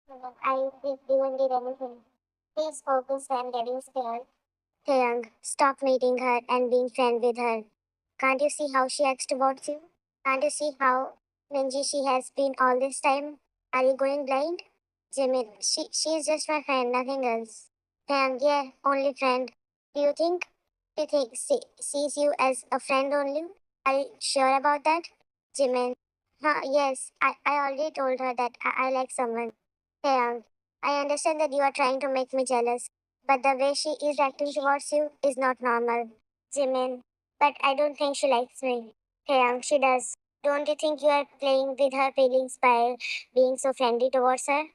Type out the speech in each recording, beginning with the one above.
I didn't did anything. Please focus and getting scared. Taeyang, stop meeting her and being friend with her. Can't you see how she acts towards you? Can't you see how clingy she has been all this time? Are you going blind? Jimin, she is just my friend, nothing else. Taeyang, yeah, only friend. Do you think she sees you as a friend only? Are you sure about that? Jimin, huh, yes, I already told her that I like someone. Taeyang, I understand that you are trying to make me jealous, but the way she is acting towards you is not normal. Jimin, but I don't think she likes me. Taeyang, she does. Don't you think you are playing with her feelings by being so friendly towards her?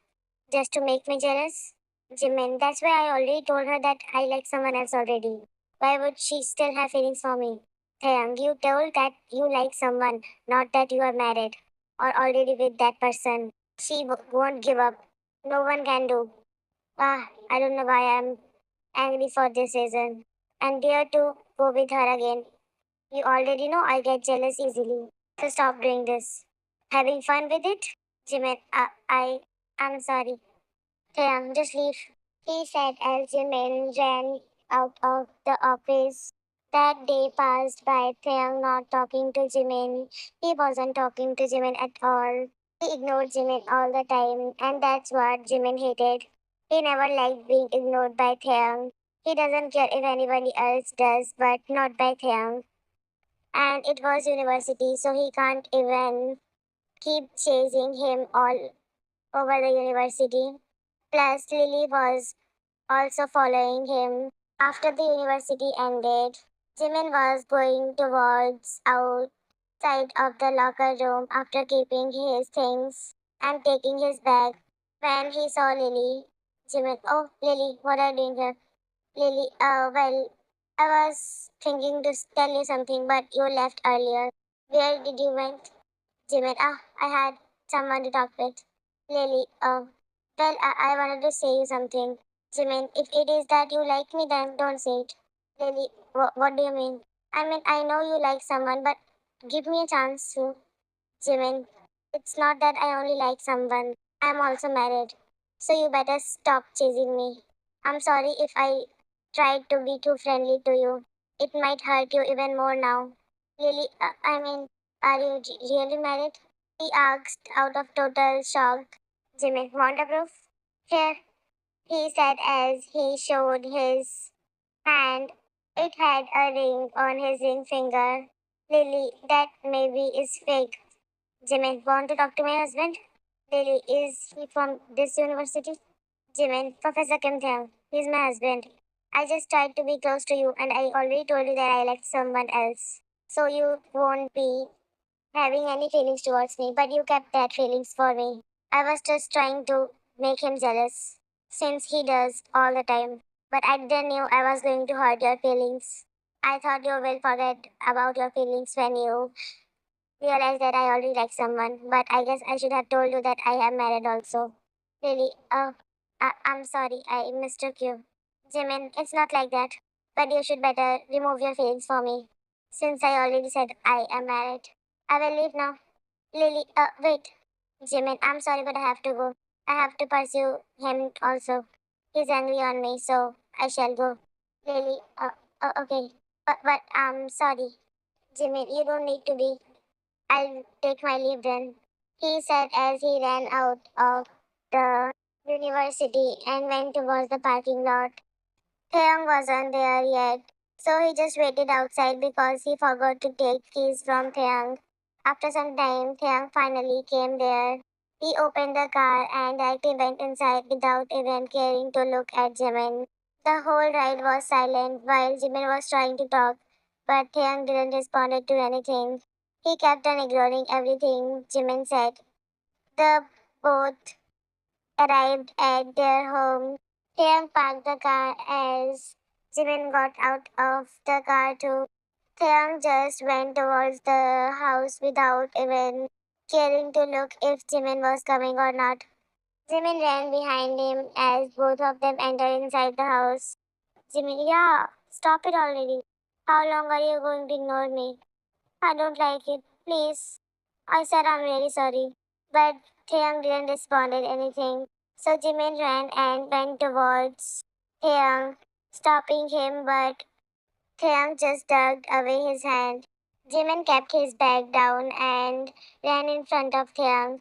Just to make me jealous? Jimin, that's why I already told her that I like someone else already. Why would she still have feelings for me? Taeyang, you told that you like someone, not that you are married or already with that person. She won't give up. No one can do. I don't know why I'm angry for this reason. And dare to go with her again. You already know I get jealous easily. So stop doing this. Having fun with it? Jimin, I'm sorry. Taeyang, just leave. He said as Jimin ran out of the office. That day passed by, Taeyang not talking to Jimin. He wasn't talking to Jimin at all. He ignored Jimin all the time, and that's what Jimin hated. He never liked being ignored by Taeyang. He doesn't care if anybody else does, but not by Taeyang. And it was university, so he can't even keep chasing him all over the university. Plus, Lily was also following him. After the university ended, Jimin was going towards outside of the locker room after keeping his things and taking his bag. When he saw Lily, Jimin, oh, Lily, what are you doing here? Lily, well, I was thinking to tell you something, but you left earlier. Where did you went? Jimin, I had someone to talk with. Lily, well, I wanted to say you something. Jimin, if it is that you like me, then don't say it. Lily, what do you mean? I mean, I know you like someone, but give me a chance to. Jimin, it's not that I only like someone. I'm also married. So you better stop chasing me. I'm sorry if I tried to be too friendly to you. It might hurt you even more now. Lily, I mean, are you really married? He asked out of total shock. Jimin, want a proof? Here, he said as he showed his hand. It had a ring on his ring finger. Lily, that maybe is fake. Jimin, want to talk to my husband? Lily, is he from this university? Jimin, Professor Kim Thang. He's my husband. I just tried to be close to you and I already told you that I like someone else. So you won't be having any feelings towards me, but you kept that feelings for me. I was just trying to make him jealous, since he does all the time. But I didn't know I was going to hurt your feelings. I thought you will forget about your feelings when you realize that I already like someone, but I guess I should have told you that I am married also. Really, I'm sorry, I mistook you. Jimin, it's not like that. But you should better remove your feelings for me, since I already said I am married. I will leave now. Lily, wait. Jimin, I'm sorry, but I have to go. I have to pursue him also. He's angry on me, so I shall go. Lily, okay. But I'm sorry. Jimin, you don't need to be. I'll take my leave then, he said as he ran out of the university and went towards the parking lot. Taeyong wasn't there yet, so he just waited outside because he forgot to take keys from Taeyong. After some time, Taeyong finally came there. He opened the car and directly went inside without even caring to look at Jimin. The whole ride was silent while Jimin was trying to talk, but Taeyong didn't respond to anything. He kept on ignoring everything Jimin said. The both arrived at their home. Taeyang parked the car as Jimin got out of the car too. Taeyang just went towards the house without even caring to look if Jimin was coming or not. Jimin ran behind him as both of them entered inside the house. Jimin, yeah, stop it already. How long are you going to ignore me? I don't like it. Please. I said I'm really sorry. But Taeyang didn't respond anything. So Jimin ran and went towards Taeyang, stopping him, but Taeyang just tugged away his hand. Jimin kept his bag down and ran in front of Taeyang.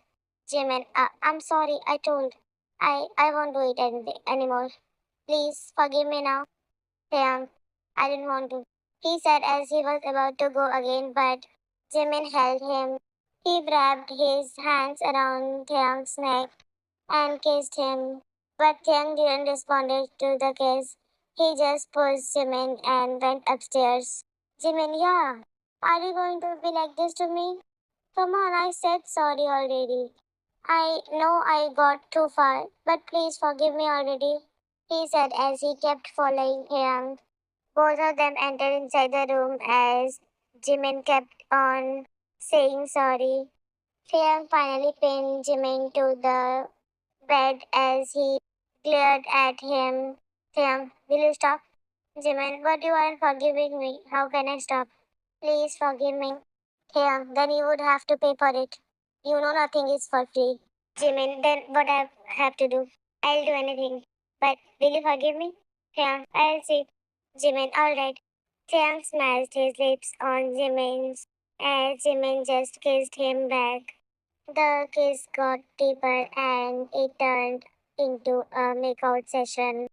Jimin, I'm sorry, I told. I won't do it anymore. Please forgive me now. Taeyang, I didn't want to. He said as he was about to go again, but Jimin held him. He wrapped his hands around Taeyang's neck and kissed him. But Taeyang didn't respond to the kiss. He just pushed Jimin and went upstairs. Jimin, yeah. Are you going to be like this to me? Come on, I said sorry already. I know I got too far, but please forgive me already, he said as he kept following him. Both of them entered inside the room as Jimin kept on saying sorry. Taeyang finally pinned Jimin to the bed as he glared at him. Taeyang, will you stop? Jimin, but you aren't forgiving me. How can I stop? Please forgive me. Taeyang, then you would have to pay for it. You know nothing is for free. Jimin, then what I have to do? I'll do anything. But will you forgive me? Taeyang, I'll see. Jimin, alright. Taeyang smashed his lips on Jimin's as Jimin just kissed him back. The kiss got deeper and it turned into a makeout session.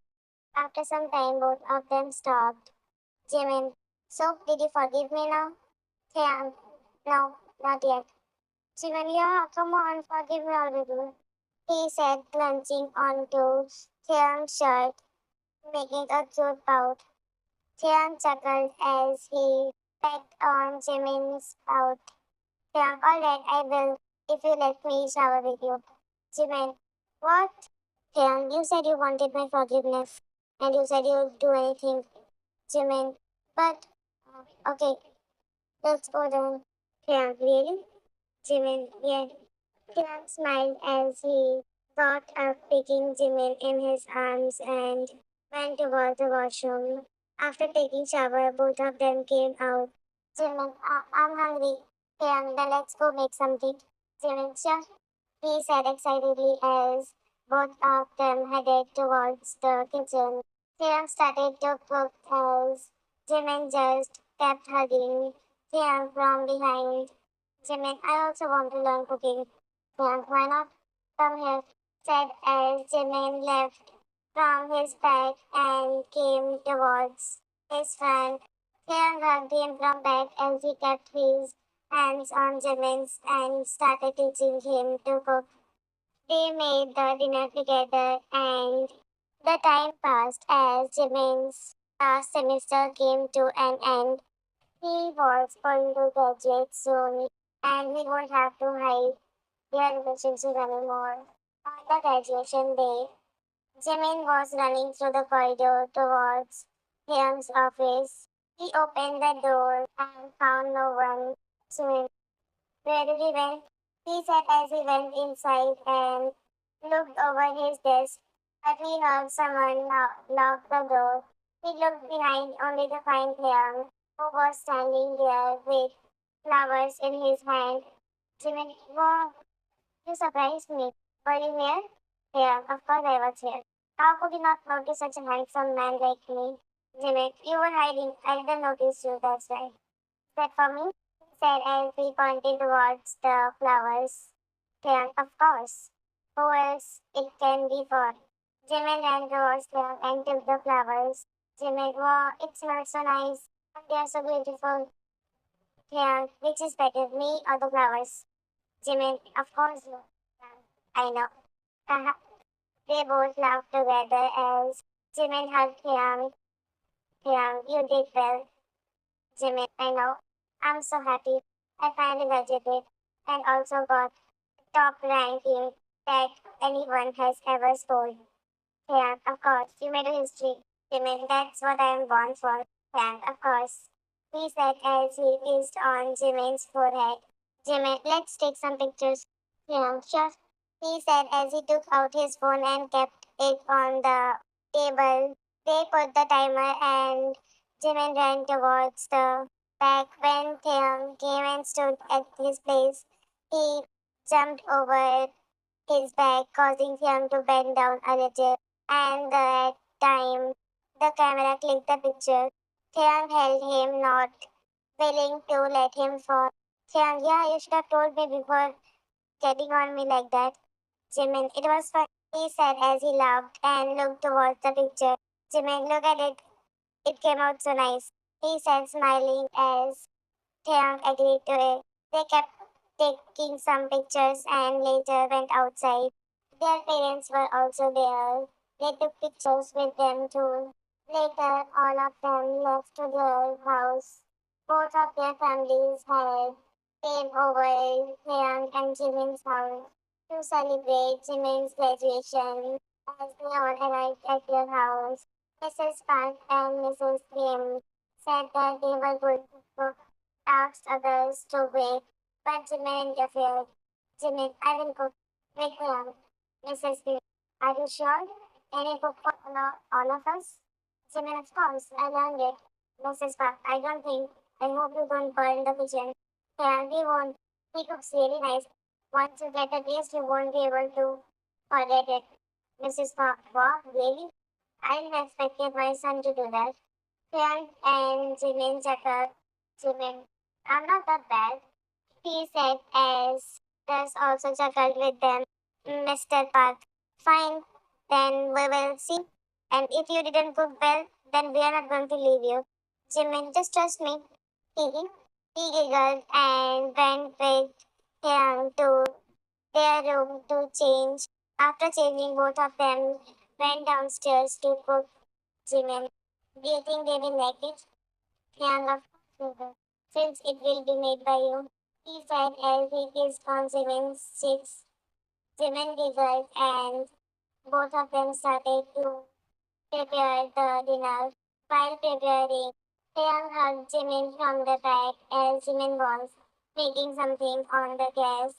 After some time, both of them stopped. Jimin, so did you forgive me now? Taeyang, no, not yet. Jimin, yeah, come on, forgive me already. He said, clenching onto Taeyang's shirt, making a cute pout. Taeyang chuckled as he pecked on Jimin's pout. Taeyang, alright, I will, if you let me shower with you. Jimin, what? Taeyang, you said you wanted my forgiveness, and you said you'd do anything. Jimin, but, okay, let's go then. Taeyang, really? Jimin, yeah. Taeyang smiled as he got up, picking Jimin in his arms and went towards the washroom. After taking shower, both of them came out. Jimin, I'm hungry. Taeyang, then let's go make something. Jimin, sure. He said excitedly as both of them headed towards the kitchen. Taeyang started to cook as Jimin just kept hugging Taeyang from behind. Jimin, I also want to learn cooking. Taeyang, why not? Come here, said as Jimin left from his bed and came towards his friend. Taeyang hugged him from back as he kept his hands on Jimin's and started teaching him to cook. They made the dinner together and the time passed as Jimin's last semester came to an end. He was going to graduate soon and he won't have to hide their relationship anymore. On the graduation day, Jimin was running through the corridor towards Hyung's office. He opened the door and found no one. Jimin, where did he went? He said as he went inside and looked over his desk, but he heard someone lock the door. He looked behind only to find Hyung, who was standing there with flowers in his hand. Jimin, wow, you surprised me. Were you here? Yeah, of course I was here. How could you not notice such a handsome man like me? Jimin, you were hiding. I didn't notice you, that's right. That for me? He said as he pointed towards the flowers. Yeah, of course. Who else it can be for? Jimin ran towards them and took the flowers. Jimin, wow, it smells so nice. And they are so beautiful. Yeah, which is better, me or the flowers? Jimin, of course you. I know. Haha. They both laughed together as Jimin hugged Hyung. Hyung, you did well. Jimin, I know. I'm so happy. I finally graduated and also got top ranking that anyone has ever scored. Yeah, of course, you made a history. Jimin, that's what I am born for. Yeah, of course. He said as he kissed on Jimin's forehead. Jimin, let's take some pictures. Yeah, sure. He said as he took out his phone and kept it on the table. They put the timer and Jimin ran towards the back when Taeyang came and stood at his place. He jumped over his back, causing him to bend down a little. And that time, the camera clicked the picture. Thiang held him, not willing to let him fall. Thiang, yeah, you should have told me before getting on me like that. Jimin, it was fun, he said as he laughed and looked towards the picture. Jimin, look at it. It came out so nice. He said, smiling as Taeyang agreed to it. They kept taking some pictures and later went outside. Their parents were also there. They took pictures with them too. Later, all of them left to their house. Both of their families had came over Taeyang and Jimin's house to celebrate Jimin's graduation. As they all arrived at their house, Mrs. Park and Mrs. Kim said that they were going to asked others to wait, but Jimin interfered. Jimin, I will cook. Wake me up. Mrs. B, are you sure? Can you cook for all of us? Jimin, of course, I learned it. Mrs. Park, I don't think. I hope you don't burn the kitchen. Yeah, we won't. He cooks really nice. Once you get a taste, you won't be able to forget it. Mrs. Park, what? Really? I didn't expect my son to do that. Priyank and Jimin chuckled. Jimin, I'm not that bad, he said as Gus also chuckled with them. Mr. Park, fine, then we will see. And if you didn't cook well, then we are not going to leave you. Jimin, just trust me. He giggled and went with him to their room to change. After changing, both of them went downstairs to cook. Jimin, do you think they will like it? Young of sugar, since it will be made by you. He said as he kissed on Jimin's cheeks. Jimin giggled and both of them started to prepare the dinner. While preparing, Taeyang hugged Jimin from the back as Jimin was making something on the gas.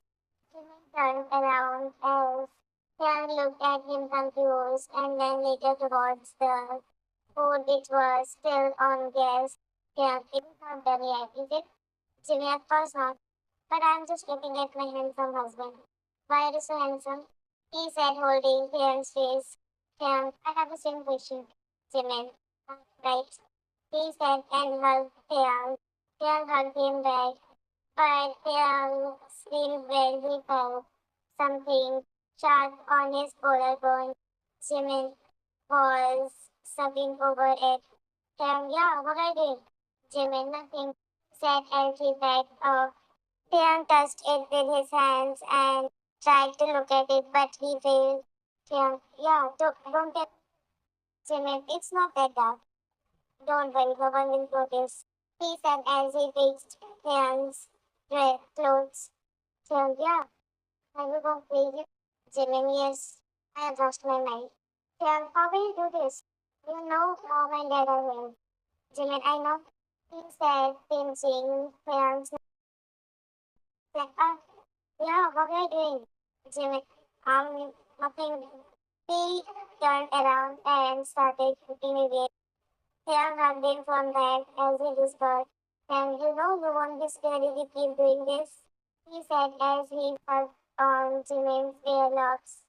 Jimin turned around as Taeyang looked at him confused and then later towards the food which was still on gas. Yeah, it is not done yet, is it? Jimmy, of course not. But I'm just looking at my handsome husband. Why are you so handsome? He said, holding Kiran's face. Kiran, I have the same question. Jimmy, right? He said and hugged Kiran. Kiran hugged him back. But Kiran screamed when he felt something sharp on his collarbone. Jimmy was subbing over it. Yeah, what I did? Jimin nothing said as he backed off. Tian touched it with his hands and tried to look at it, but he failed. Tian, yeah, don't get Jimin, it's not that dark. Don't worry, no one will notice. He said as he fixed Tian's clothes. Tian, yeah, I will go crazy. Jimin, yes, I have lost my mind. Tian, how will you do this? You know mom and dad are here. Jimin, I know. He said, pinching Tian's neck. Yeah, what are you doing? Jimmy, nothing. He turned around and started cooking again. Tian hugged him from back as he whispered, and you know you won't be scared if you keep doing this, he said as he hugged on Jimin's earlocks.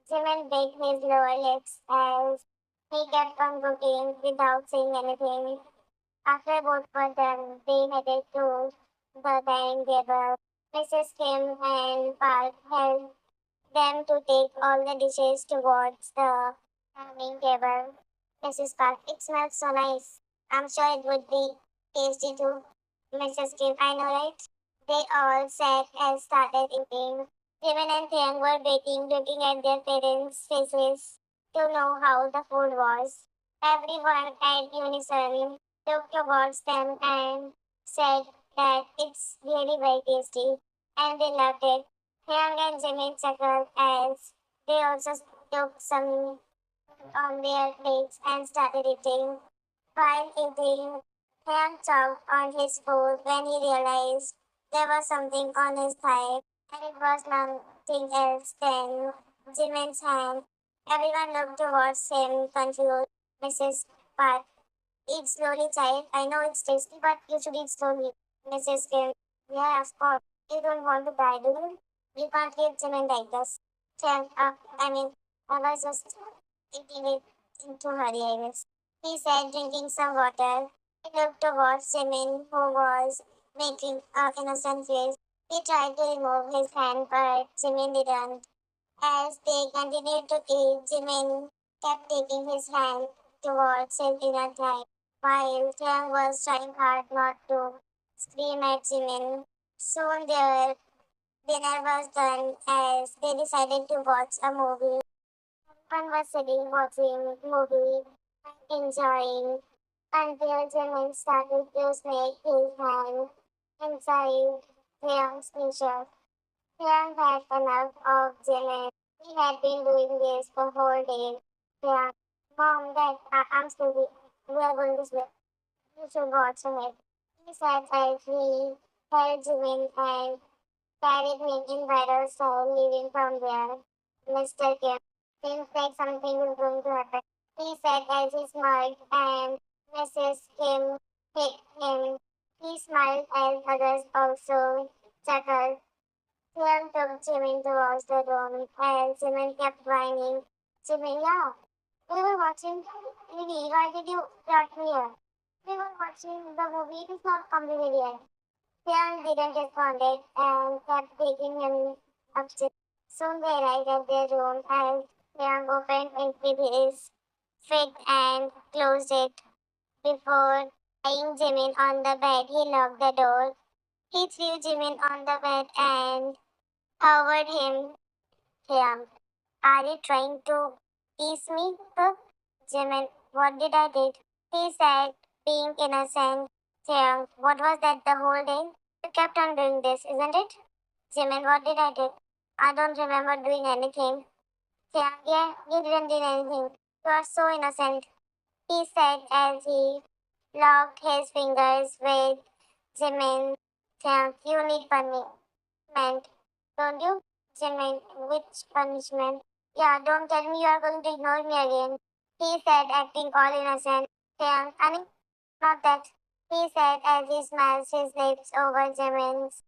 Jimin bit his lower lips as he kept on cooking without saying anything. After both were done, they headed to the dining table. Mrs. Kim and Park helped them to take all the dishes towards the dining table. Mrs. Park, it smells so nice. I'm sure it would be tasty too. Mrs. Kim, I know, right? They all sat and started eating. Women and Tian were waiting, looking at their parents' faces to know how the food was. Everyone at unison looked towards them and said that it's really very tasty, and they loved it. Hyung and Jimmy chuckled as they also took some on their plates and started eating. While eating, Hyung chomped on his food when he realized there was something on his thigh, and it was nothing else than Jimin's hand. Everyone looked towards him, confused. Mrs. Park, eat slowly, child. I know it's tasty, but you should eat slowly. Mrs. Kim, yeah, of course. You don't want to die, do you? You can't leave Jimin like this. I was just eating it into hurry, I guess. He said, drinking some water. He looked towards Jimin, who was making an innocent face. He tried to remove his hand, but Jimin didn't. As they continued to eat, Jimin kept taking his hand towards his inner thigh, while Tiang was trying hard not to scream at Jimin. Soon their dinner was done as they decided to watch a movie. One was sitting watching movie, enjoying, until Jimin started to snake his hand inside Tiang's t-shirt. Tiang had enough of Jimin. He had been doing this the whole day. Tiang, Mom, Dad, I'm sleepy. We are going to sleep. You should watch it. He said as he held Jimin and carried him in bridal style, leaving from there. Mr. Kim, seems like something is going to happen. He said as he smiled and Mrs. Kim hit him. He smiled as others also chuckled. Clem took Jimin towards the room and Jimin kept whining. Jimin, yeah, we were watching TV. Why did you brought me here? We were watching the movie. It is not completed yet. Clem didn't respond and kept taking him upstairs. Soon they arrived at their room and Clem opened it with his feet and closed it. Before tying Jimin on the bed, he locked the door. He threw Jimin on the bed and covered him. Clem, are you trying to tease me? Jimin, what did I did? He said, being innocent. What was that the whole day? You kept on doing this, isn't it? Jimin, what did I do? I don't remember doing anything. Yeah, you didn't do anything. You are so innocent, he said as he locked his fingers with Jimin. You need punishment, don't you? Jimin, which punishment? Yeah, don't tell me you are going to ignore me again. He said, acting all innocent. I mean, not that. He said as he smashed his lips over Jimin's.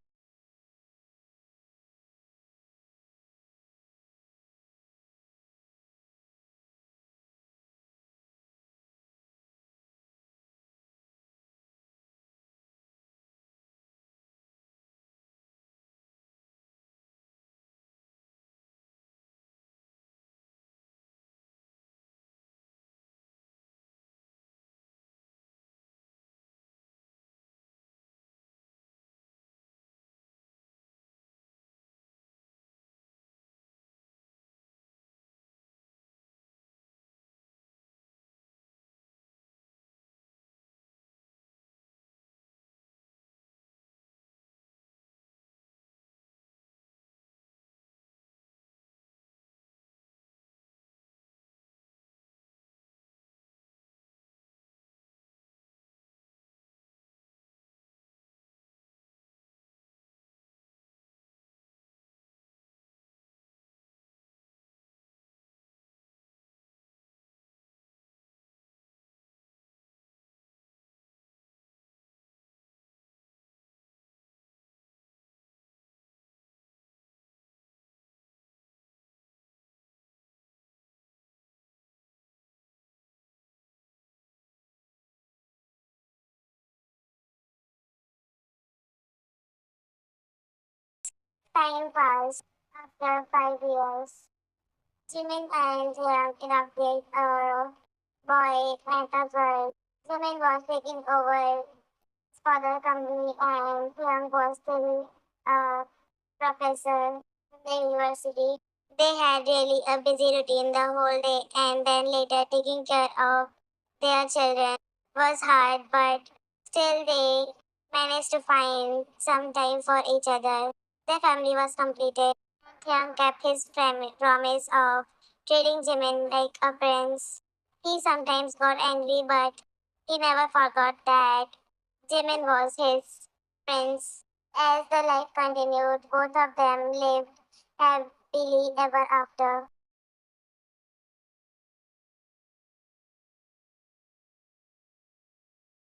Time passed. After 5 years, Jimin and Liang inaugurate a boy and a girl. Jimin was taking over for the company and Liang was still a professor in the university. They had really a busy routine the whole day and then later taking care of their children was hard, but still they managed to find some time for each other. Their family was completed. Young kept his promise of treating Jimin like a prince. He sometimes got angry, but he never forgot that Jimin was his prince. As the life continued, both of them lived happily ever after.